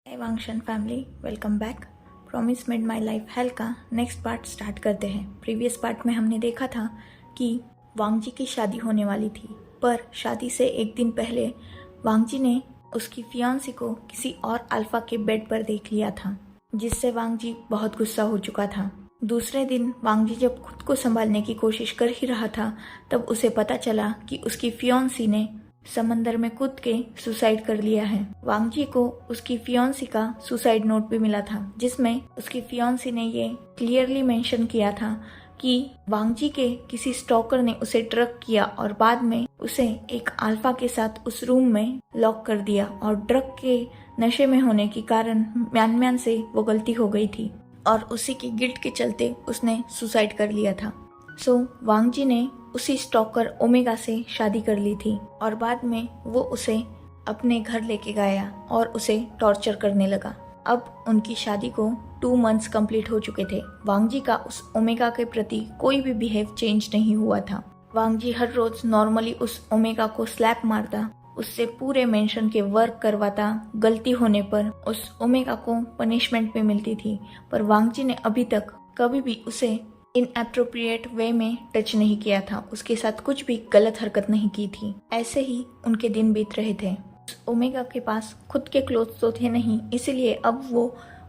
Hey Vangshan family, welcome back. Promise made my life hell का next part start करते हैं। Previous part में हमने देखा था कि वांगजी की शादी होने वाली थी, पर शादी से एक दिन पहले वांगजी ने उसकी फियांसी को किसी और अल्फा के बेड पर देख लिया था, जिससे वांगजी बहुत गुस्सा हो चुका था। दूसरे दिन वांगजी जब खुद को संभालने की कोशिश कर ही रहा था, तब उसे पता चला कि उसकी फियांसी ने समंदर में कूद के सुसाइड कर लिया है। वांगजी को उसकी फियांसी का सुसाइड नोट भी मिला था, जिसमें उसकी फियांसी ने ये क्लियरली मेंशन किया था कि वांगजी के किसी स्टॉकर ने उसे ड्रग किया और बाद में उसे एक अल्फा के साथ उस रूम में लॉक कर दिया, और ड्रग के नशे में होने के कारण म्यान से वो गलती हो गई थी और उसी की गिल्ट के चलते उसने सुसाइड कर लिया था। वांगजी ने उसी स्टॉकर ओमेगा से शादी कर ली थी और बाद में वो उसे अपने घर लेके गया और उसे टॉर्चर करने लगा। अब उनकी शादी को 2 मंथ्स कंप्लीट हो चुके थे। वांगजी का उस ओमेगा के प्रति कोई भी बिहेव चेंज नहीं हुआ था। वांगजी हर रोज नॉर्मली उस ओमेगा को स्लैप मारता, उससे पूरे मेंशन के वर्क करवाता। गलती होने पर उस ओमेगा को पनिशमेंट भी मिलती थी, पर वांगजी ने अभी तक कभी भी उसे इनएप्रोप्रिएट वे में टच नहीं किया था, उसके साथ कुछ भी गलत हरकत नहीं की थी। ऐसे ही उनके दिन बीत रहे थे। ओमेगा के पास खुद के क्लोथ्स तो थे नहीं, इसीलिए अब वो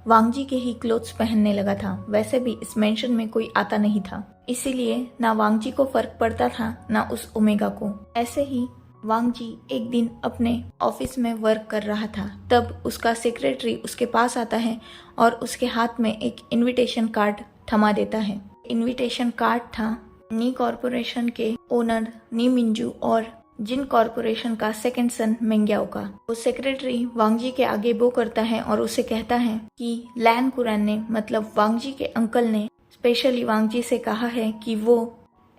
वांगजी के ही क्लोथ्स पहनने लगा था। वैसे भी इस मेंशन में कोई आता नहीं था, इसीलिए ना वांगजी को फर्क पड़ता था ना उस ओमेगा को। ऐसे ही वांगजी एक दिन अपने ऑफिस में वर्क कर रहा था, तब उसका सेक्रेटरी उसके पास आता है और उसके हाथ में एक इनविटेशन कार्ड थमा देता है। इनविटेशन कार्ड था नी कॉरपोरेशन के ओनर नी मिंजू और जिन कॉरपोरेशन का सेकंड सन मेंग्याओ का। वो सेक्रेटरी वांगजी के आगे बो करता है और उसे कहता है कि लैन कुरैन ने, मतलब वांगजी के अंकल ने स्पेशली वांगजी से कहा है कि वो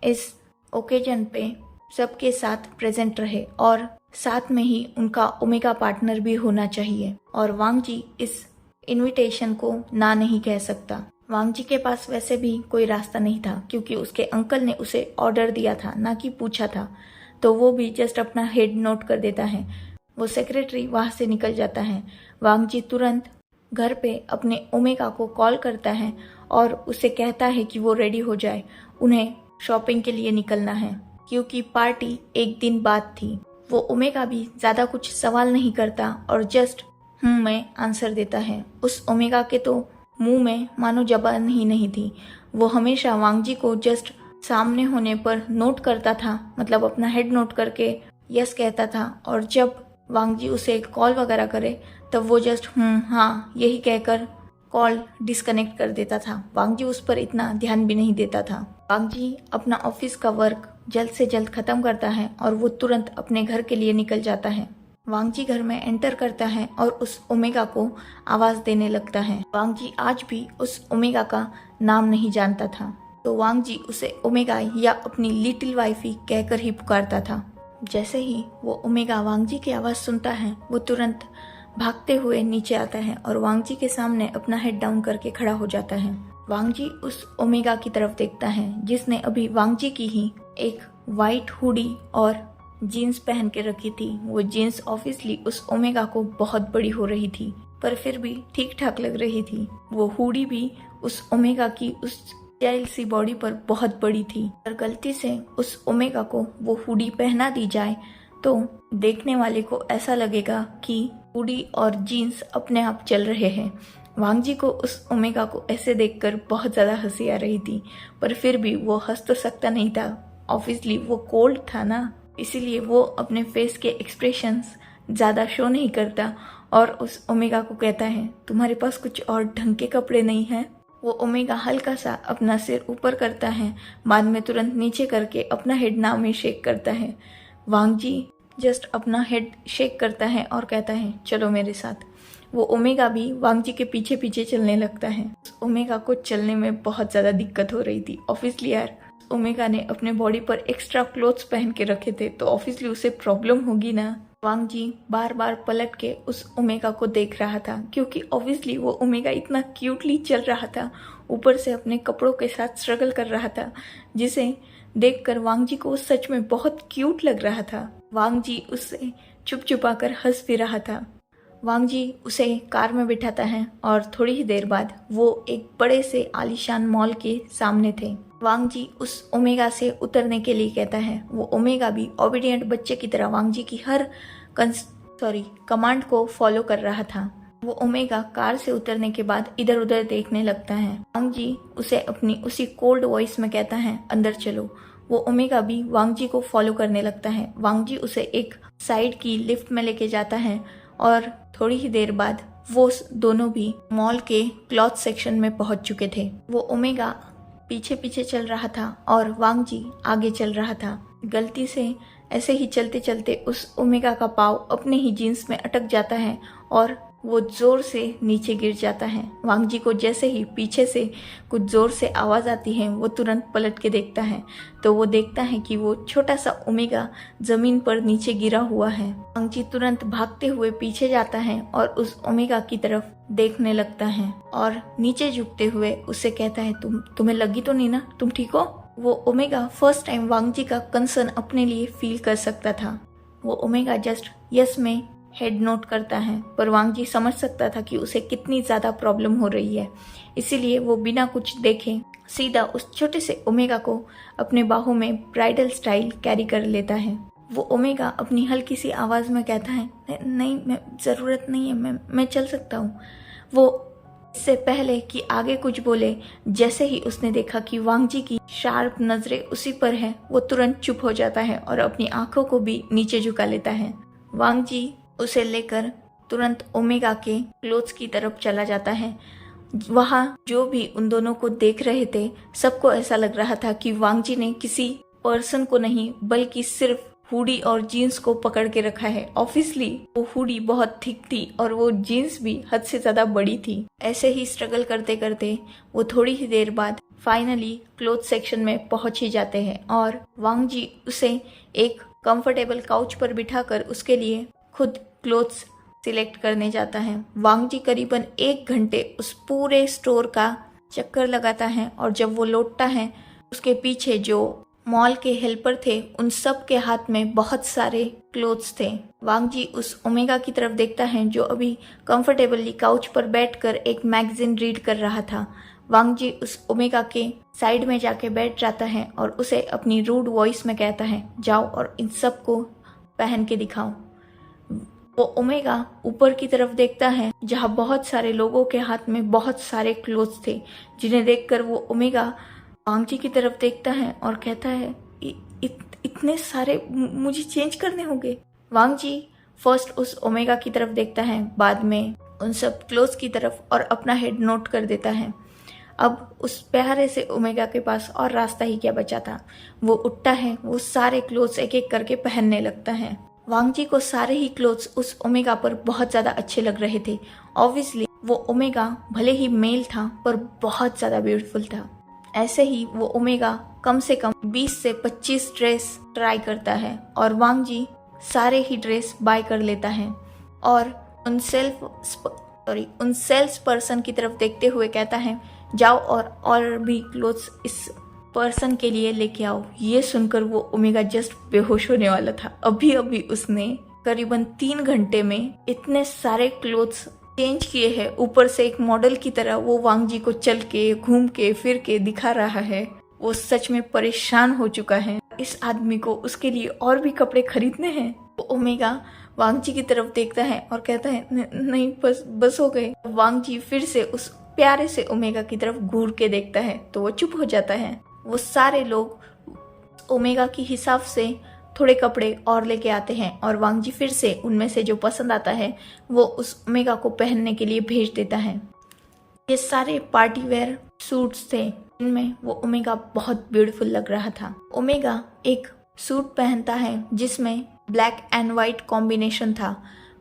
इस ओकेजन पे सबके साथ प्रेजेंट रहे और साथ में ही उनका ओमेगा पार्टनर भी होना चाहिए, और वांगजी इस इनविटेशन को ना नहीं कह सकता। वांगजी के पास वैसे भी कोई रास्ता नहीं था, क्योंकि उसके अंकल ने उसे ऑर्डर दिया था, ना कि पूछा था, तो वो भी जस्ट अपना हेड नोट कर देता है। वो सेक्रेटरी वहां से निकल जाता है। वांगजी तुरंत घर पे अपने ओमेगा को कॉल करता है और उसे कहता है कि वो रेडी हो जाए, उन्हें शॉपिंग के लिए निकलना है, क्योंकि पार्टी एक दिन बाद थी। वो ओमेगा भी ज्यादा कुछ सवाल नहीं करता और जस्ट मैं आंसर देता है। उस ओमेगा के तो मुंह में मानो जबान ही नहीं थी। वो हमेशा वांगजी को जस्ट सामने होने पर नोट करता था, मतलब अपना हेड नोट करके यस कहता था, और जब वांगजी उसे कॉल वगैरह करे तब वो जस्ट हाँ यही कहकर कॉल डिस्कनेक्ट कर देता था। वांगजी उस पर इतना ध्यान भी नहीं देता था। वांगजी अपना ऑफिस का वर्क जल्द से जल्द खत्म करता है और वो तुरंत अपने घर के लिए निकल जाता है। वांगजी घर में एंटर करता है और उस ओमेगा को आवाज देने लगता है। वांगजी आज भी उस ओमेगा का नाम नहीं जानता था, तो वांगजी उसे ओमेगा या अपनी लिटिल वाइफी कहकर ही पुकारता था। जैसे ही वो ओमेगा वांगजी की आवाज सुनता है, वो तुरंत भागते हुए नीचे आता है और वांगजी के सामने अपना हेड डाउन करके खड़ा हो जाता है। वांगजी उस ओमेगा की तरफ देखता है, जिसने अभी वांगजी की ही एक व्हाइट हुडी और जीन्स पहन के रखी थी। वो जीन्स ऑब्वियसली उस ओमेगा को बहुत बड़ी हो रही थी, पर फिर भी ठीक ठाक लग रही थी। वो हुडी भी उस ओमेगा की उस चाइल्ड सी बॉडी पर बहुत बड़ी थी। अगर गलती से उस ओमेगा को वो हुडी पहना दी जाए तो देखने वाले को ऐसा लगेगा कि हुडी और जीन्स अपने आप चल रहे हैं। वांगजी को उस ओमेगा को ऐसे देखकर बहुत ज्यादा हंसी आ रही थी, पर फिर भी वो हंस तो सकता नहीं था। ऑब्वियसली वो कोल्ड था ना, इसीलिए वो अपने फेस के एक्सप्रेशंस ज़्यादा शो नहीं करता और उस ओमेगा को कहता है, तुम्हारे पास कुछ और ढंग के कपड़े नहीं हैं? वो ओमेगा हल्का सा अपना सिर ऊपर करता है, बाद में तुरंत नीचे करके अपना हेड ना में शेक करता है। वांगजी जस्ट अपना हेड शेक करता है और कहता है, चलो मेरे साथ। वो ओमेगा भी वांगजी के पीछे पीछे चलने लगता है। उस ओमेगा को चलने में बहुत ज़्यादा दिक्कत हो रही थी। ऑब्वियसली यार, ओमेगा ने अपने बॉडी पर एक्स्ट्रा क्लोथ्स पहन के रखे थे, तो ऑब्वियसली उसे प्रॉब्लम होगी ना। वांगजी बार बार पलट के उस ओमेगा को देख रहा था, क्योंकि ऑब्वियसली वो ओमेगा इतना क्यूटली चल रहा था, ऊपर से अपने कपड़ों के साथ स्ट्रगल कर रहा था, जिसे देखकर वांगजी को सच में बहुत क्यूट लग रहा था। वांगजी उससे चुप चुपा कर हंस भी रहा था। वांग जी उसे कार में बिठाता है और थोड़ी ही देर बाद वो एक बड़े से आलीशान मॉल के सामने थे। वांग जी उस ओमेगा से उतरने के लिए कहता है। वो ओमेगा भी ओबीडियंट बच्चे की तरह वांग जी की हर कमांड को फॉलो कर रहा था। वो ओमेगा कार से उतरने के बाद इधर उधर देखने लगता है। वांग जी उसे अपनी उसी कोल्ड वॉइस में कहता है, अंदर चलो। वो ओमेगा भी वांग जी को फॉलो करने लगता है। वांग जी उसे एक साइड की लिफ्ट में लेके जाता है और थोड़ी ही देर बाद वो दोनों भी मॉल के क्लॉथ सेक्शन में पहुंच चुके थे। वो ओमेगा पीछे पीछे चल रहा था और वांग जी आगे चल रहा था। गलती से ऐसे ही चलते चलते उस ओमेगा का पाँव अपने ही जीन्स में अटक जाता है और वो जोर से नीचे गिर जाता है। वांग जी को जैसे ही पीछे से कुछ जोर से आवाज़ आती है, वो तुरंत पलट के देखता है तो वो देखता है कि वो छोटा सा ओमेगा ज़मीन पर नीचे गिरा हुआ है। वांग जी तुरंत भागते हुए पीछे जाता है और उस ओमेगा की तरफ देखने लगता है और नीचे झुकते हुए उससे कहता है, तुम्हें लगी तो नहीं ना, तुम ठीक हो? वो ओमेगा फर्स्ट टाइम वांग जी का कंसर्न अपने लिए फील कर सकता था। वो ओमेगा जस्ट यस में हेड नोट करता है, पर वांग जी समझ सकता था कि उसे कितनी ज़्यादा प्रॉब्लम हो रही है। इसीलिए वो बिना कुछ देखे सीधा उस छोटे से ओमेगा को अपने बाहों में ब्राइडल स्टाइल कैरी कर लेता है। वो ओमेगा अपनी हल्की सी आवाज़ में कहता है, नहीं मैं ज़रूरत नहीं है, मैं चल सकता हूँ। वो इससे पहले कि आगे कुछ बोले, जैसे ही उसने देखा कि वांग जी की शार्प नज़रें उसी पर है, वो तुरंत चुप हो जाता है और अपनी आंखों को भी नीचे झुका लेता है। वांग जी उसे लेकर तुरंत ओमेगा के क्लोथ्स की तरफ चला जाता है। वहाँ जो भी उन दोनों को देख रहे थे, सबको ऐसा लग रहा था कि वांग जी ने किसी पर्सन को नहीं बल्कि सिर्फ हुडी और जीन्स को पकड़ के रखा है। ऑब्वियसली वो हुडी बहुत थिक थी और वो जीन्स भी हद से ज़्यादा बड़ी थी। ऐसे ही स्ट्रगल करते करते वो थोड़ी ही देर बाद फाइनली क्लोथ सेक्शन में पहुंच ही जाते हैं और वांग जी उसे एक कंफर्टेबल काउच पर बिठाकर उसके लिए खुद क्लोथ्स सिलेक्ट करने जाता है। वांग जी करीबन 1 घंटे उस पूरे स्टोर का चक्कर लगाता है और जब वो लौटता है, उसके पीछे जो मॉल के हेल्पर थे उन सब के हाथ में बहुत सारे क्लोथ्स थे। वांग जी उस ओमेगा की तरफ देखता है जो अभी कंफर्टेबली काउच पर बैठकर एक मैगजीन रीड कर रहा था। वांग जी उस ओमेगा के साइड में जाके बैठ जाता है और उसे अपनी रूड वॉइस में कहता है, जाओ और इन सब को पहन के दिखाओ। वो ओमेगा ऊपर की तरफ देखता है जहाँ बहुत सारे लोगों के हाथ में बहुत सारे क्लोथ्स थे, जिन्हें देखकर वो ओमेगा वांग जी की तरफ देखता है और कहता है, इतने सारे मुझे चेंज करने होंगे। वांग जी फर्स्ट उस ओमेगा की तरफ देखता है, बाद में उन सब क्लोथ्स की तरफ और अपना हेड नोट कर देता है। अब उस प्यारे से ओमेगा के पास और रास्ता ही क्या बचा था। वो उठता है, वो सारे क्लोथ्स एक एक करके पहनने लगता है। वांग जी को सारे ही क्लोथ्स उस ओमेगा पर बहुत ज़्यादा अच्छे लग रहे थे। ऑब्वियसली वो ओमेगा भले ही मेल था पर बहुत ज़्यादा ब्यूटीफुल था। ऐसे ही वो ओमेगा कम से कम 20 से 25 ड्रेस ट्राई करता है और वांग जी सारे ही ड्रेस बाय कर लेता है और उन सेल्स पर्सन की तरफ देखते हुए कहता है, जाओ और भी क्लोथ्स इस पर्सन के लिए लेके आओ। ये सुनकर वो ओमेगा जस्ट बेहोश होने वाला था। अभी अभी उसने करीबन 3 घंटे में इतने सारे क्लोथ्स चेंज किए हैं। ऊपर से एक मॉडल की तरह वो वांग जी को चल के घूम के फिर के दिखा रहा है। वो सच में परेशान हो चुका है। इस आदमी को उसके लिए और भी कपड़े खरीदने हैं। वो ओमेगा वांग जी की तरफ देखता है और कहता है, नहीं बस हो गए। वांग जी फिर से उस प्यारे से ओमेगा की तरफ घूर के देखता है तो वो चुप हो जाता है। वो सारे लोग ओमेगा के हिसाब से थोड़े कपड़े और लेके आते हैं और वांग जी फिर से उनमें से जो पसंद आता है वो उस ओमेगा को पहनने के लिए भेज देता है। ये सारे पार्टी वेयर सूट्स थे, इनमें वो ओमेगा बहुत ब्यूटीफुल लग रहा था। ओमेगा एक सूट पहनता है जिसमें ब्लैक एंड वाइट कॉम्बिनेशन था।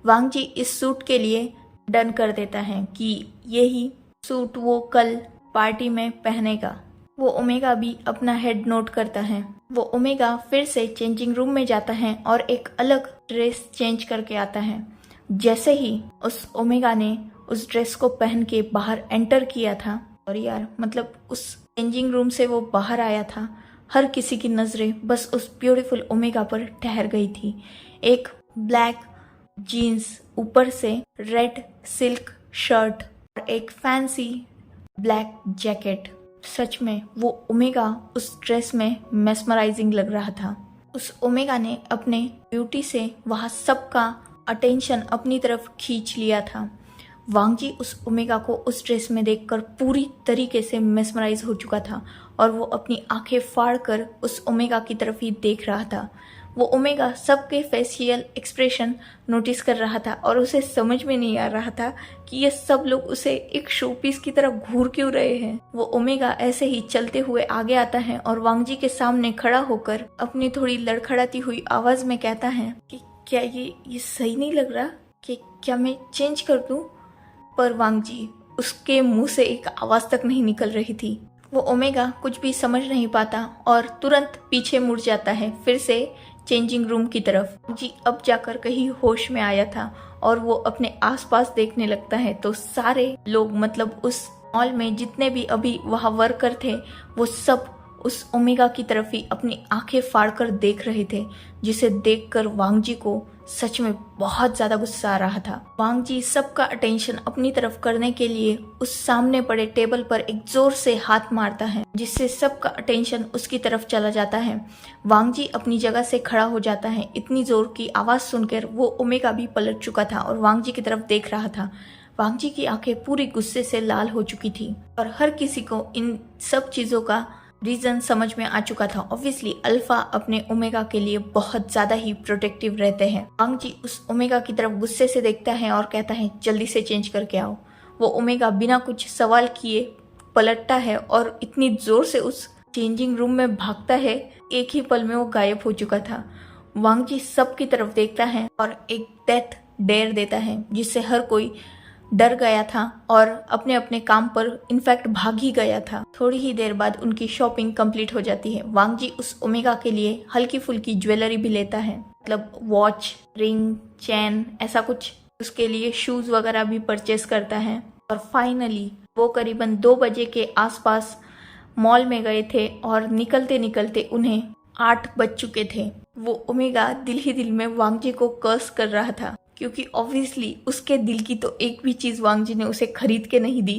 वांग जी इस सूट के लिए डन कर देता है कि यही सूट वो कल पार्टी में पहनेगा। वो ओमेगा भी अपना हेड नोट करता है। वो ओमेगा फिर से चेंजिंग रूम में जाता है और एक अलग ड्रेस चेंज करके आता है। जैसे ही उस ओमेगा ने उस ड्रेस को पहन के बाहर एंटर किया था और यार मतलब उस चेंजिंग रूम से वो बाहर आया था, हर किसी की नज़रें बस उस ब्यूटीफुल ओमेगा पर ठहर गई थी। एक ब्लैक जीन्स, ऊपर से रेड सिल्क शर्ट और एक फैंसी ब्लैक जैकेट। सच में वो ओमेगा उस ड्रेस में मेस्मराइजिंग लग रहा था। उस ओमेगा ने अपने ब्यूटी से वहाँ सबका अटेंशन अपनी तरफ खींच लिया था। वांगजी उस ओमेगा को उस ड्रेस में देखकर पूरी तरीके से मेस्मराइज हो चुका था और वो अपनी आंखें फाड़ कर उस ओमेगा की तरफ ही देख रहा था। वो ओमेगा सबके फेशियल एक्सप्रेशन नोटिस कर रहा था और उसे समझ में नहीं आ रहा था कि ये सब लोग उसे एक शोपीस की तरह घूर क्यों रहे हैं। वो ओमेगा ऐसे ही चलते हुए आगे आता है और वांगजी के सामने खड़ा होकर अपनी थोड़ी लड़खड़ाती हुई आवाज में कहता है कि क्या ये सही नहीं लग रहा, कि क्या मैं चेंज कर दूं? पर वांगजी उसके मुंह से एक आवाज तक नहीं निकल रही थी। वो ओमेगा कुछ भी समझ नहीं पाता और तुरंत पीछे मुड़ जाता है फिर से चेंजिंग रूम की तरफ। जी अब जाकर कहीं होश में आया था और वो अपने आसपास देखने लगता है तो सारे लोग मतलब उस मॉल में जितने भी अभी वहाँ वर्कर थे वो सब उस ओमेगा की तरफ ही अपनी आंखें फाड़कर देख रहे थे, जिसे देखकर वांगजी को सच में बहुत ज्यादा गुस्सा आ रहा था। वांगजी सबका अटेंशन अपनी तरफ करने के लिए उस सामने पड़े टेबल पर एक जोर से हाथ मारता है, जिससे सबका अटेंशन उसकी तरफ चला जाता है। वांगजी अपनी जगह से खड़ा हो जाता है। इतनी जोर की आवाज सुनकर वो ओमेगा भी पलट चुका था और वांगजी की तरफ देख रहा था। वांगजी की आंखें पूरी गुस्से से लाल हो चुकी थी और हर किसी को इन सब चीजों का रीजन समझ में आ चुका था। ऑब्वियसली अल्फा अपने ओमेगा के लिए बहुत ज्यादा ही प्रोटेक्टिव रहते हैं। वांगजी उस ओमेगा की तरफ गुस्से से देखता है और कहता है जल्दी से चेंज करके आओ। वो ओमेगा बिना कुछ सवाल किए पलटता है और इतनी जोर से उस चेंजिंग रूम में भागता है, एक ही पल में वो गायब हो चुका था। वांगजी सबकी तरफ देखता है और एक डेथ डेयर देता है, जिससे हर कोई डर गया था और अपने अपने काम पर इनफैक्ट भाग ही गया था। थोड़ी ही देर बाद उनकी शॉपिंग कंप्लीट हो जाती है। वांगजी उस ओमेगा के लिए हल्की फुल्की ज्वेलरी भी लेता है, मतलब वॉच, रिंग, चैन, ऐसा कुछ। उसके लिए शूज वगैरह भी परचेस करता है और फाइनली वो करीबन 2 बजे के आसपास मॉल में गए थे और निकलते निकलते उन्हें 8 बज चुके थे। वो ओमेगा दिल ही दिल में वांगजी को कर्स कर रहा था, क्योंकि ऑब्वियसली उसके दिल की तो एक भी चीज वांगजी ने उसे खरीद के नहीं दी,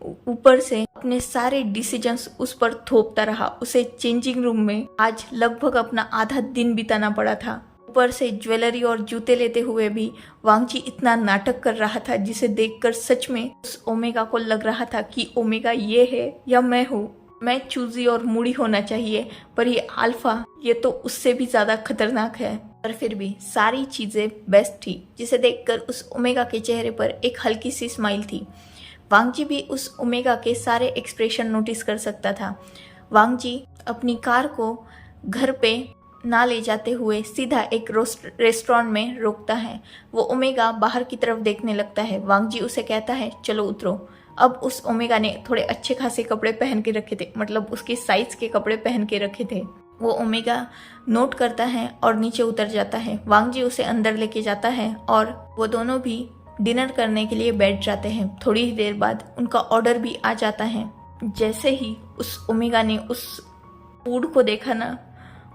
ऊपर से अपने सारे डिसीजंस उस पर थोपता रहा। उसे चेंजिंग रूम में आज लगभग अपना आधा दिन बिताना पड़ा था। ऊपर से ज्वेलरी और जूते लेते हुए भी वांगजी इतना नाटक कर रहा था, जिसे देखकर सच में उस ओमेगा को लग रहा था कि ओमेगा ये है या मैं हूँ। मैं चूजी और मूडी होना चाहिए, पर ये अल्फा ये तो उससे भी ज्यादा खतरनाक है। पर फिर भी सारी चीजें बेस्ट थी, जिसे देखकर उस ओमेगा के चेहरे पर एक हल्की सी स्माइल थी। वांगजी भी उस ओमेगा के सारे एक्सप्रेशन नोटिस कर सकता था। वांगजी अपनी कार को घर पे ना ले जाते हुए सीधा एक रेस्टोरेंट में रोकता है। वो ओमेगा बाहर की तरफ देखने लगता है। वांगजी उसे कहता है चलो उतरो। अब उस ओमेगा ने थोड़े अच्छे खासे कपड़े पहन के रखे थे, मतलब उसके साइज के कपड़े पहन के रखे थे। वो ओमेगा नोट करता है और नीचे उतर जाता है। वांगजी उसे अंदर लेके जाता है और वो दोनों भी डिनर करने के लिए बैठ जाते हैं। थोड़ी ही देर बाद उनका ऑर्डर भी आ जाता है। जैसे ही उस ओमेगा ने उस फूड को देखा ना,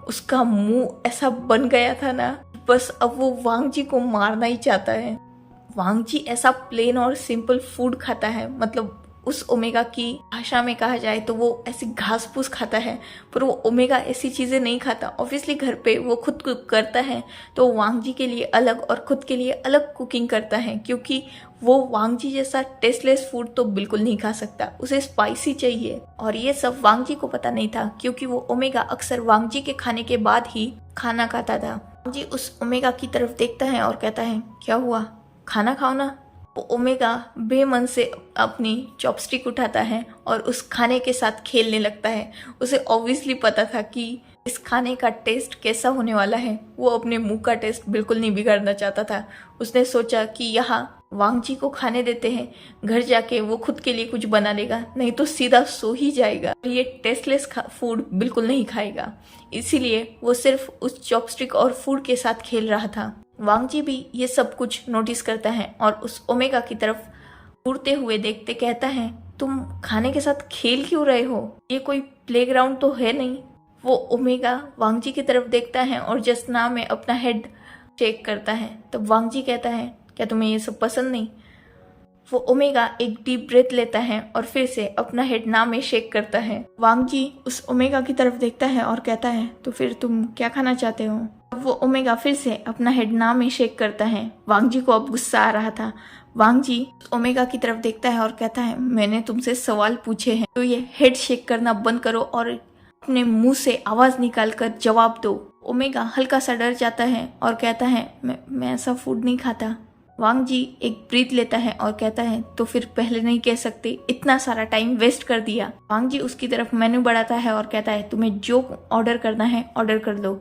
उसका मुंह ऐसा बन गया था ना, बस अब वो वांगजी को मारना ही चाहता है। वांगजी ऐसा प्लेन और सिंपल फूड खाता है, मतलब उस ओमेगा की भाषा में कहा जाए तो वो ऐसी घास फूस खाता है, पर वो ओमेगा ऐसी चीजें नहीं खाता। ऑब्वियसली घर पे वो खुद कुक करता है तो वांगजी के लिए अलग और खुद के लिए अलग कुकिंग करता है, क्योंकि वो वांगजी जैसा टेस्टलेस फूड तो बिल्कुल नहीं खा सकता, उसे स्पाइसी चाहिए। और ये सब वांगजी को पता नहीं था, क्योंकि वो ओमेगा अक्सर वांगजी के खाने के बाद ही खाना खाता था। वांगजी उस ओमेगा की तरफ देखता है और कहता है क्या हुआ, खाना खाओ ना। ओमेगा बेमन से अपनी चॉपस्टिक उठाता है और उस खाने के साथ खेलने लगता है। उसे ऑब्वियसली पता था कि इस खाने का टेस्ट कैसा होने वाला है। वो अपने मुंह का टेस्ट बिल्कुल नहीं बिगाड़ना चाहता था। उसने सोचा कि यहाँ वांगजी को खाने देते हैं, घर जाके वो खुद के लिए कुछ बना लेगा, नहीं तो सीधा सो ही जाएगा। ये टेस्टलेस फूड बिल्कुल नहीं खाएगा, इसीलिए वो सिर्फ उस चॉपस्टिक और फूड के साथ खेल रहा था। वांगजी भी ये सब कुछ नोटिस करता है और उस ओमेगा की तरफ उड़ते हुए देखते कहता है तुम खाने के साथ खेल क्यों रहे हो, ये कोई प्लेग्राउंड तो है नहीं। वो ओमेगा वांगजी की तरफ देखता है और जस्ट नाव में अपना हेड शेक करता है। तब वांग जी कहता है, क्या तुम्हें ये सब पसंद नहीं? वो ओमेगा एक डीप ब्रेथ लेता है और फिर से अपना हेड ना में शेक करता है। वांग जी उस ओमेगा की तरफ देखता है और कहता है, तो फिर तुम क्या खाना चाहते हो? वो ओमेगा फिर से अपना हेड ना में शेक करता है। वांग जी को अब गुस्सा आ रहा था। वांग जी ओमेगा की तरफ देखता है और कहता है, मैंने तुमसे सवाल पूछे हैं तो ये हेड शेक करना बंद करो और अपने मुंह से आवाज निकालकर जवाब दो। ओमेगा हल्का सा डर जाता है और कहता है, मैं ऐसा फूड नहीं खाता। वांग जी एक ब्रीथ लेता है और कहता है, तो फिर पहले नहीं कह सकते, इतना सारा टाइम वेस्ट कर दिया। वांग जी उसकी तरफ मेनू बढ़ाता है और कहता है, तुम्हें जो ऑर्डर करना है ऑर्डर कर लो।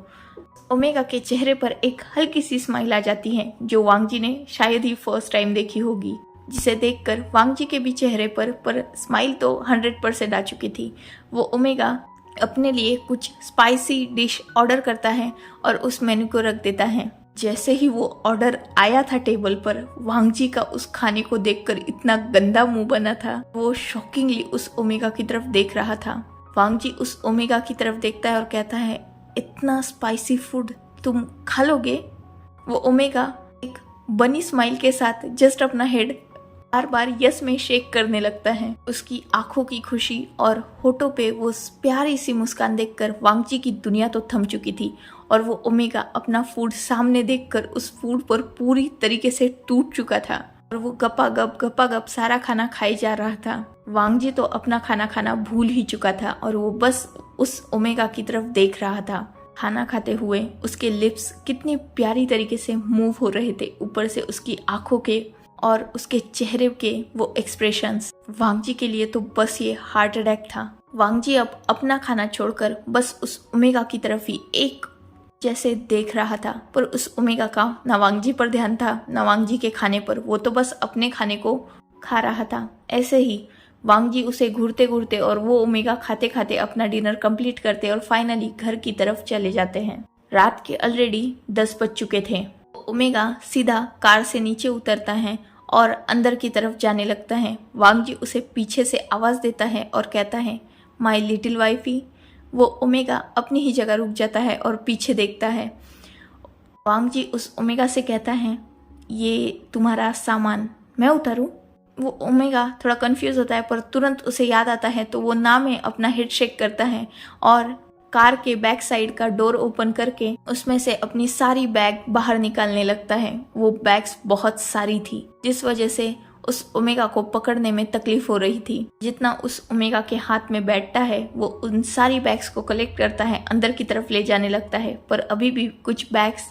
ओमेगा के चेहरे पर एक हल्की सी स्माइल आ जाती है जो वांग जी ने शायद ही फर्स्ट टाइम देखी होगी, जिसे देखकर वांग जी के भी चेहरे पर स्माइल तो 100% आ चुकी थी। वो ओमेगा अपने लिए कुछ स्पाइसी डिश ऑर्डर करता है और उस मेनू को रख देता है। जैसे ही वो ऑर्डर आया था टेबल पर, वांग जी का उस खाने को देखकर इतना गंदा मुंह बना था। वो शॉकिंगली उस ओमेगा की तरफ देख रहा था। वांग जी उस ओमेगा की तरफ देखता है और कहता है, इतना स्पाइसी फूड तुम खा लोगे? वो ओमेगा एक बनी स्माइल के साथ जस्ट अपना हेड बार बार यस में शेक करने लगता है। उसकी आंखों की खुशी और होठों पे वो प्यारी सी मुस्कान देखकर वांग जी की दुनिया तो थम चुकी थी और वो ओमेगा अपना फूड सामने देखकर उस फूड पर पूरी तरीके से टूट चुका था और वो गपागप सारा खाना खाई जा रहा था। वांग जी तो अपना खाना खाना भूल ही चुका था और वो बस उस ओमेगा की तरफ देख रहा था। खाना खाते हुए उसके लिप्स कितनी प्यारी तरीके से मूव हो रहे थे, ऊपर से उसकी आंखों के और उसके चेहरे के वो एक्सप्रेशंस। वांग जी के लिए तो बस ये हार्ट अटैक था। वांग जी अब अपना खाना छोड़कर बस उस ओमेगा की तरफ ही एक जैसे देख रहा था, पर उस ओमेगा का ना वांग जी पर ध्यान था ना वांग जी के खाने पर। वो तो बस अपने खाने को खा रहा था। ऐसे ही वांग जी उसे घूरते घूरते और वो ओमेगा खाते खाते अपना डिनर कंप्लीट करते और फाइनली घर की तरफ चले जाते हैं। रात के ऑलरेडी 10 बज चुके थे। ओमेगा सीधा कार से नीचे उतरता है और अंदर की तरफ जाने लगता है। वांग जी उसे पीछे से आवाज देता है और कहता है, माई लिटिल वाइफी। वो ओमेगा अपनी ही जगह रुक जाता है और पीछे देखता है। वांग जी उस ओमेगा से कहता है, ये तुम्हारा सामान, मैं उतारूं? वो ओमेगा थोड़ा कंफ्यूज होता है पर तुरंत उसे याद आता है तो वो ना में अपना हेड शेक करता है और कार के बैक साइड का डोर ओपन करके उसमें से अपनी सारी बैग बाहर निकालने लगता है। वो बैग्स बहुत सारी थी जिस वजह से उस ओमेगा को पकड़ने में तकलीफ हो रही थी। जितना उस ओमेगा के हाथ में बैठता है वो उन सारी बैग्स को कलेक्ट करता है, अंदर की तरफ ले जाने लगता है, पर अभी भी कुछ बैग्स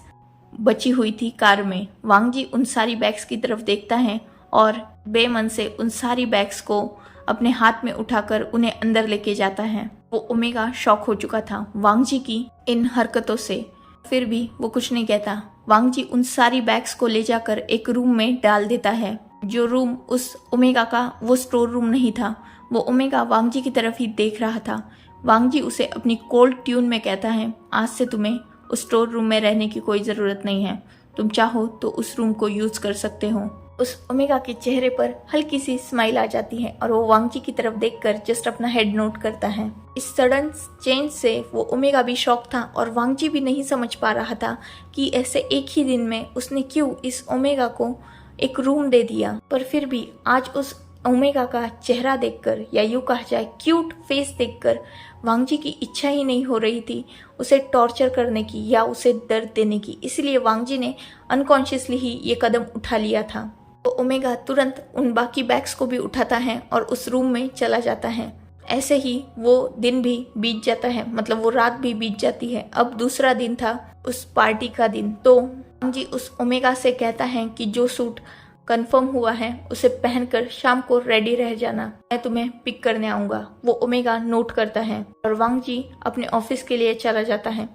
बची हुई थी कार में। वांग जी उन सारी बैग्स की तरफ देखता है और बेमन से उन सारी बैग्स को अपने हाथ में उठाकर उन्हें अंदर लेके जाता है। वो ओमेगा शॉक हो चुका था वांग जी की इन हरकतों से, फिर भी वो कुछ नहीं कहता। वांग जी उन सारी बैग्स को ले जाकर एक रूम में डाल देता है। जो रूम उस ओमेगा का वो स्टोर रूम नहीं था। वो ओमेगा वांग जी की तरफ ही देख रहा था। वांग जी उसे अपनी कोल्ड ट्यून में कहता है, आज से तुम्हें उस स्टोर रूम में रहने की कोई ज़रूरत नहीं है, तुम चाहो तो उस रूम को यूज़ कर सकते हो। उस ओमेगा के चेहरे पर हल्की सी स्माइल आ जाती है और वो वांग जी की तरफ देखकर जस्ट अपना हेड नोट करता है। इस सडन चेंज से वो ओमेगा भी शॉक था और वांग जी भी नहीं समझ पा रहा था कि ऐसे एक ही दिन में उसने क्यों इस ओमेगा को एक रूम दे दिया। पर फिर भी आज उस ओमेगा का चेहरा देखकर या यूँ कहा जाए क्यूट फेस देखकर वांग जी की इच्छा ही नहीं हो रही थी उसे टॉर्चर करने की या उसे दर्द देने की। इसलिए वांग जी ने अनकॉन्शियसली ही ये कदम उठा लिया था। तो ओमेगा तुरंत उन बाकी बैग्स को भी उठाता है और उस रूम में चला जाता है। ऐसे ही वो दिन भी बीत जाता है, मतलब वो रात भी बीत जाती है। अब दूसरा दिन था उस पार्टी का दिन। तो वांग जी उस ओमेगा से कहता है कि जो सूट कंफर्म हुआ है उसे पहनकर शाम को रेडी रह जाना, मैं तुम्हें पिक करने आऊंगा। वो ओमेगा नोट करता है और वांग जी अपने ऑफिस के लिए चला जाता है।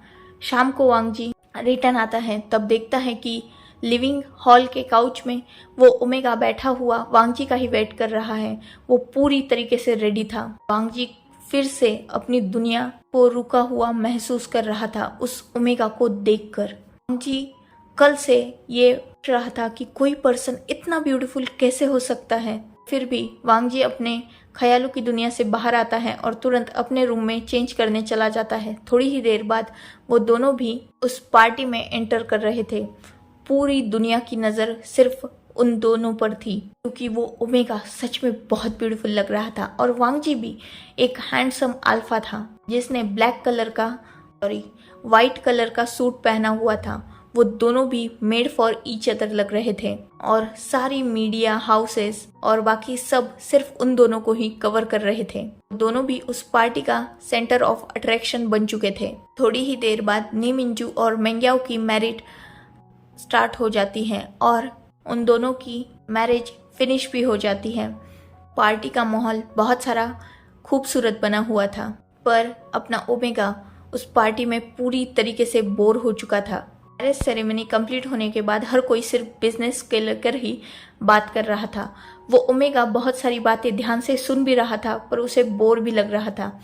शाम को वांग जी रिटर्न आता है, तब देखता है कि लिविंग हॉल के काउच में वो ओमेगा बैठा हुआ वांग जी का ही वेट कर रहा है। वो पूरी तरीके से रेडी था। वांग जी फिर से अपनी दुनिया को रुका हुआ महसूस कर रहा था उस ओमेगा को देखकर। वांग जी कल से ये सोच रहा था कि कोई पर्सन इतना ब्यूटीफुल कैसे हो सकता है। फिर भी वांग जी अपने ख्यालों की दुनिया से बाहर आता है और तुरंत अपने रूम में चेंज करने चला जाता है। थोड़ी ही देर बाद वो दोनों भी उस पार्टी में एंटर कर रहे थे। पूरी दुनिया की नज़र सिर्फ उन दोनों पर थी, क्योंकि वो ओमेगा सच में बहुत ब्यूटीफुल लग रहा था और वांग जी भी एक हैंडसम अल्फा था जिसने वाइट कलर का सूट पहना हुआ था। वो दोनों भी मेड फॉर ईच अदर लग रहे थे और सारी मीडिया हाउसेस और बाकी सब सिर्फ उन दोनों को ही कवर कर रहे थे। दोनों भी उस पार्टी का सेंटर ऑफ अट्रैक्शन बन चुके थे। थोड़ी ही देर बाद नी मिंजू और मेंग्याओ की मैरिज स्टार्ट हो जाती है और उन दोनों की मैरिज फिनिश भी हो जाती है। पार्टी का माहौल बहुत सारा खूबसूरत बना हुआ था, पर अपना ओमेगा उस पार्टी में पूरी तरीके से बोर हो चुका था। मैरिज सेरेमनी कंप्लीट होने के बाद हर कोई सिर्फ बिजनेस के लेकर ही बात कर रहा था। वो ओमेगा बहुत सारी बातें ध्यान से सुन भी रहा था, पर उसे बोर भी लग रहा था।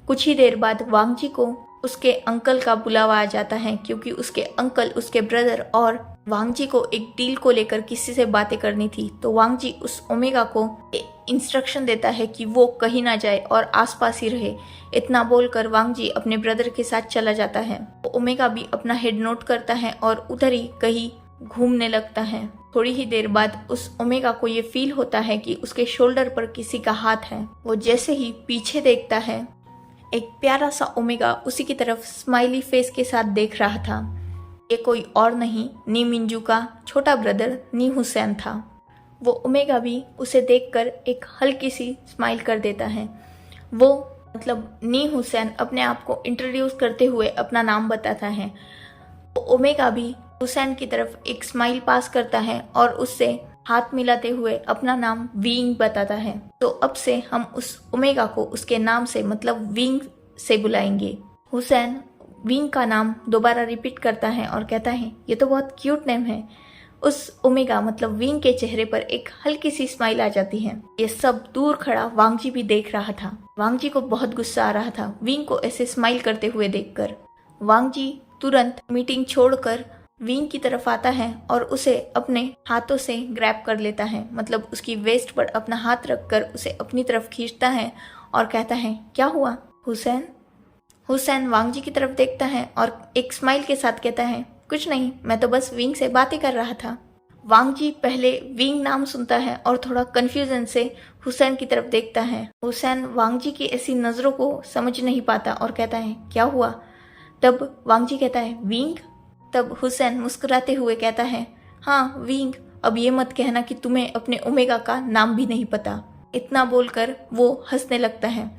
कुछ ही देर बाद वांग जी को उसके अंकल का बुलावा आ जाता है, क्योंकि उसके अंकल, उसके ब्रदर और वांग जी को एक डील को लेकर किसी से बातें करनी थी। तो वांग जी उस ओमेगा को इंस्ट्रक्शन देता है कि वो कहीं ना जाए और आसपास ही रहे। इतना बोलकर वांग जी अपने ब्रदर के साथ चला जाता है। तो ओमेगा भी अपना हेड नोट करता है और उधर ही कहीं घूमने लगता है। थोड़ी ही देर बाद उस ओमेगा को ये फील होता है कि उसके शोल्डर पर किसी का हाथ है। वो जैसे ही पीछे देखता है, एक प्यारा सा ओमेगा उसी की तरफ स्माइली फेस के साथ देख रहा था। ये कोई और नहीं, नी मिंजू का छोटा ब्रदर नी हुसैन था। वो ओमेगा भी उसे देखकर एक हल्की सी स्माइल कर देता है। वो नी हुसैन अपने आप को इंट्रोड्यूस करते हुए अपना नाम बताता है। तो ओमेगा भी हुसैन की तरफ एक स्माइल पास करता है और उससे हाथ मिलाते हुए अपना नाम विंग बताता है। तो अब से हम उस ओमेगा को उसके नाम से विंग से बुलाएंगे। हुसैन विंग का नाम दोबारा रिपीट करता है और कहता है, ये तो बहुत क्यूट नेम है। उस ओमेगा विंग के चेहरे पर एक हल्की सी स्माइल आ जाती है। ये सब दूर खड़ा वांग जी भी देख रहा था। वांग जी को बहुत गुस्सा आ रहा था विंग को ऐसे स्माइल करते हुए देखकर। वांग जी तुरंत मीटिंग छोड़कर विंग की तरफ आता है और उसे अपने हाथों से ग्रैब कर लेता है, उसकी वेस्ट पर अपना हाथ रखकर उसे अपनी तरफ खींचता है और कहता है, क्या हुआ हुसैन? हुसैन वांग जी की तरफ देखता है और एक स्माइल के साथ कहता है, कुछ नहीं, मैं तो बस विंग से बातें कर रहा था। वांग जी पहले विंग नाम सुनता है और थोड़ा कंफ्यूजन से हुसैन की तरफ देखता है। हुसैन वांग जी की ऐसी नजरों को समझ नहीं पाता और कहता है, क्या हुआ? तब वांग जी कहता है, विंग? तब हुसैन मुस्कुराते हुए कहता है, हाँ विंग। अब ये मत कहना कि तुम्हें अपने ओमेगा का नाम भी नहीं पता। इतना बोलकर वो हंसने लगता है।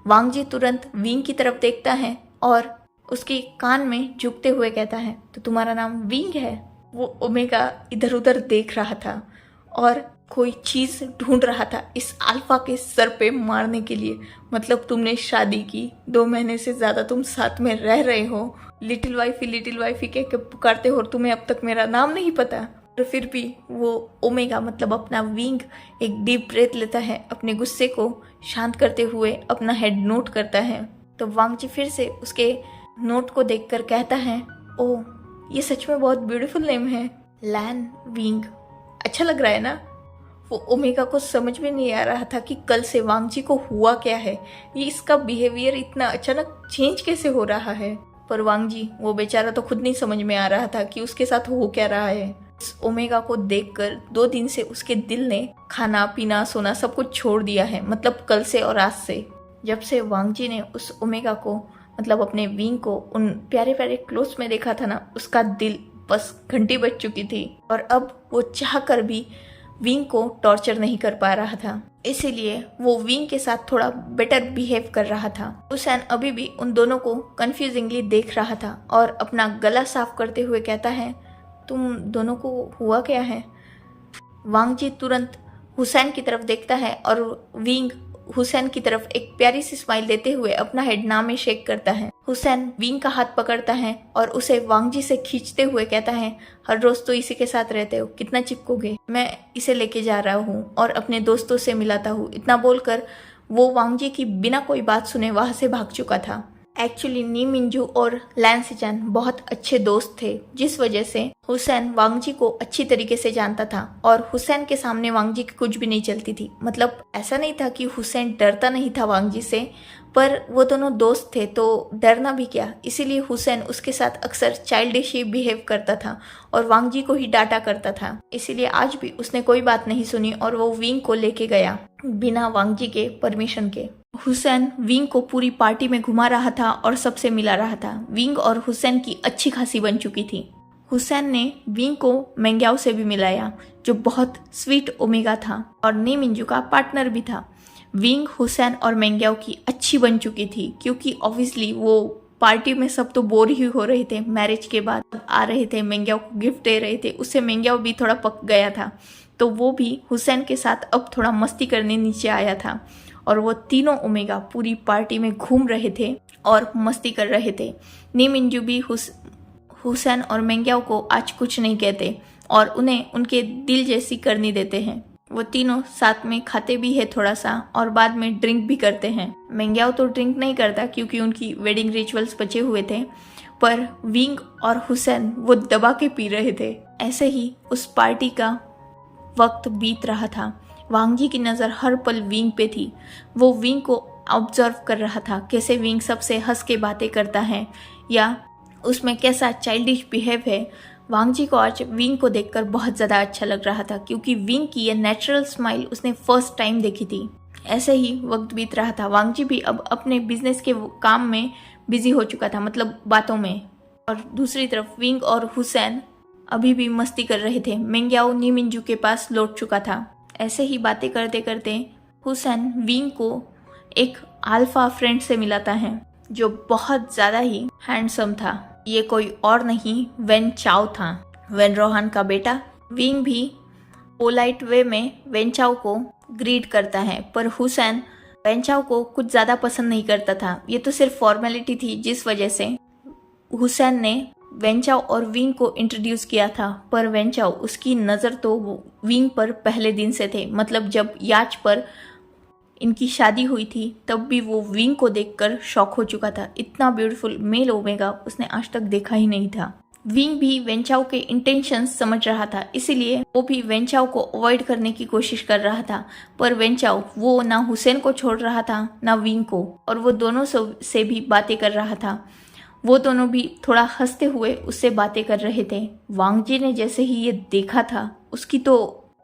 वांग जी तुरंत विंग की तरफ देखता है और उसके कान में झुकते हुए कहता है, तो तुम्हारा नाम विंग है? वो ओमेगा इधर उधर देख रहा था और कोई चीज ढूंढ रहा था इस अल्फा के सर पे मारने के लिए। तुमने शादी की, 2 महीने से ज्यादा तुम साथ में रह रहे हो, लिटिल वाइफी कह के पुकारते हो और तुम्हें अब तक मेरा नाम नहीं पता। और फिर भी वो ओमेगा अपना विंग एक डीप ब्रेथ लेता है, अपने गुस्से को शांत करते हुए अपना हेड नोट करता है। तो वांग जी फिर से उसके नोट को देखकर कहता है, ओह ये सच में बहुत ब्यूटीफुल नेम है, लैन विंग। अच्छा लग रहा है ना? वो ओमेगा को समझ में नहीं आ रहा था कि कल से वांग जी को हुआ क्या है, ये इसका बिहेवियर इतना अचानक चेंज कैसे हो रहा है। पर वांग जी, वो बेचारा तो खुद नहीं समझ में आ रहा था कि उसके साथ हो क्या रहा है। उस ओमेगा को देखकर 2 दिन से उसके दिल ने खाना पीना सोना सब कुछ छोड़ दिया है। कल से और आज से, जब से वांग जी ने उस ओमेगा को अपने विंग को उन प्यारे प्यारे क्लोथ्स में देखा था ना, उसका दिल बस घंटी बज चुकी थी और अब वो चाह कर भी विंग को टॉर्चर नहीं कर पा रहा था। इसीलिए वो विंग के साथ थोड़ा बेटर बिहेव कर रहा था। हुसैन अभी भी उन दोनों को कंफ्यूजिंगली देख रहा था और अपना गला साफ करते हुए कहता है, तुम दोनों को हुआ क्या है? वांग जी तुरंत हुसैन की तरफ देखता है और विंग हुसैन की तरफ एक प्यारी सी स्माइल देते हुए अपना हेड ना में शेक करता है। हुसैन विंग का हाथ पकड़ता है और उसे वांग जी से खींचते हुए कहता है, हर रोज तो इसी के साथ रहते हो, कितना चिपकोगे? मैं इसे लेके जा रहा हूँ और अपने दोस्तों से मिलाता हूँ। इतना बोलकर वो वांग जी की बिना कोई बात सुने वहां से भाग चुका था। एक्चुअली नी मिंजू और लैन सिचन बहुत अच्छे दोस्त थे, जिस वजह से हुसैन वांगजी को अच्छी तरीके से जानता था और हुसैन के सामने वांगजी की कुछ भी नहीं चलती थी। मतलब ऐसा नहीं था कि हुसैन डरता नहीं था वांगजी से, पर वो दोनों दोस्त थे तो डरना भी क्या। इसीलिए हुसैन उसके साथ अक्सर चाइल्डिश ही बिहेव करता था और वांगजी को ही डांटा करता था। इसीलिए आज भी उसने कोई बात नहीं सुनी और वो विंग को लेके गया बिना वांगजी के परमिशन के। हुसैन विंग को पूरी पार्टी में घुमा रहा था और सबसे मिला रहा था। विंग और हुसैन की अच्छी खासी बन चुकी थी। हुसैन ने विंग को मेंग्याओ से भी मिलाया, जो बहुत स्वीट ओमेगा था और नी मिंजू का पार्टनर भी था। विंग, हुसैन और मेंग्याओ की अच्छी बन चुकी थी, क्योंकि ऑब्वियसली वो पार्टी में सब तो बोर ही हो रहे थे। मैरिज के बाद आ रहे थे, मेंग्याओ को गिफ्ट दे रहे थे, उससे मेंग्याओ भी थोड़ा पक गया था। तो वो भी हुसैन के साथ अब थोड़ा मस्ती करने नीचे आया था और वो तीनों ओमेगा पूरी पार्टी में घूम रहे थे और मस्ती कर रहे थे। नी मिंजू भी हुसैन और मेंग्याओ को आज कुछ नहीं कहते और उन्हें उनके दिल जैसी करनी देते हैं। वो तीनों साथ में खाते भी है थोड़ा सा और बाद में ड्रिंक भी करते हैं। मेंग्याओ तो ड्रिंक नहीं करता क्योंकि उनकी वेडिंग रिचुअल्स बचे हुए थे, पर विंग और हुसैन वो दबा के पी रहे थे। ऐसे ही उस पार्टी का वक्त बीत रहा था। वांगजी की नज़र हर पल विंग पे थी। वो विंग को ऑब्जर्व कर रहा था, कैसे विंग सबसे हंस के बातें करता है या उसमें कैसा चाइल्डिश बिहेव है। वांगजी को आज विंग को देखकर बहुत ज़्यादा अच्छा लग रहा था, क्योंकि विंग की ये नेचुरल स्माइल उसने फर्स्ट टाइम देखी थी। ऐसे ही वक्त बीत रहा था। वांगजी भी अब अपने बिजनेस के काम में बिजी हो चुका था, मतलब बातों में। और दूसरी तरफ विंग और हुसैन अभी भी मस्ती कर रहे थे। मेंग्याओ नी मिंजू के पास लौट चुका था। ऐसे ही बातें करते करते हुसैन विंग को एक अल्फा फ्रेंड से मिलाता है, जो बहुत ज़्यादा ही हैंडसम था। ये कोई और नहीं वेन चाओ था, वेन रोहान का बेटा। विंग भी पोलाइट वे में वेन चाओ को ग्रीट करता है, पर हुसैन वेन चाओ को कुछ ज़्यादा पसंद नहीं करता था। ये तो सिर्फ फॉर्मेलिटी थी, जिस वजह से हुसैन ने वेन चाओ और विंग को इंट्रोड्यूस किया था। पर वेन चाओ, उसकी नज़र तो विंग पर पहले दिन से थे। मतलब जब याच पर इनकी शादी हुई थी तब भी वो विंग को देखकर शॉक हो चुका था। इतना ब्यूटीफुल मेल ओमेगा उसने आज तक देखा ही नहीं था। विंग भी वेन चाओ के इंटेंशंस समझ रहा था, इसीलिए वो भी वेन चाओ को अवॉइड करने की कोशिश कर रहा था। पर वेन चाओ वो ना हुसैन को छोड़ रहा था ना विंग को, और वो दोनों से भी बातें कर रहा था। वो दोनों भी थोड़ा हंसते हुए उससे बातें कर रहे थे। वांगजी ने जैसे ही ये देखा था, उसकी तो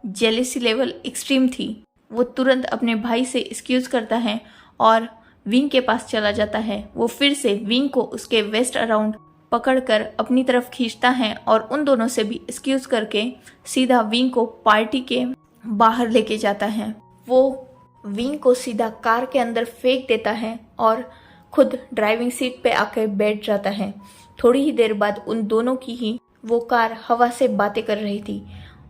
जेलेसी लेवल एक्सट्रीम थी। वो तुरंत अपने भाई से एक्सक्यूज करता है और विंग के पास चला जाता है। वो फिर से विंग को उसके वेस्ट अराउंड पकड़कर अपनी तरफ खींचता है और उन दोनों से भी एक्सक्यूज करके सीधा विंग को पार्टी के बाहर लेके जाता है। वो विंग को सीधा कार के अंदर फेंक देता है और खुद ड्राइविंग सीट पे आकर बैठ जाता है। थोड़ी ही देर बाद उन दोनों की ही वो कार हवा से बातें कर रही थी।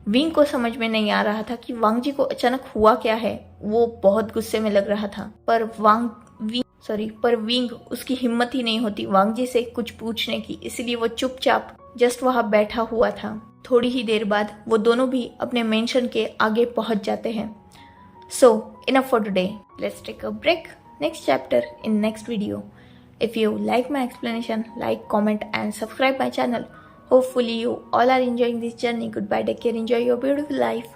विंग को समझ में नहीं आ रहा था कि वांगजी को अचानक हुआ क्या है। वो बहुत गुस्से में लग रहा था, पर विंग उसकी हिम्मत ही नहीं होती वांगजी से कुछ पूछने की, इसलिए वो चुपचाप जस्ट वहां बैठा हुआ था। थोड़ी ही देर बाद वो दोनों भी अपने मेंशन के आगे पहुंच जाते हैं। So enough for today, let's take a break. Next chapter in next video. If you like my explanation, like, comment and subscribe my channel. Hopefully you all are enjoying this journey. Goodbye, take care, enjoy your beautiful life.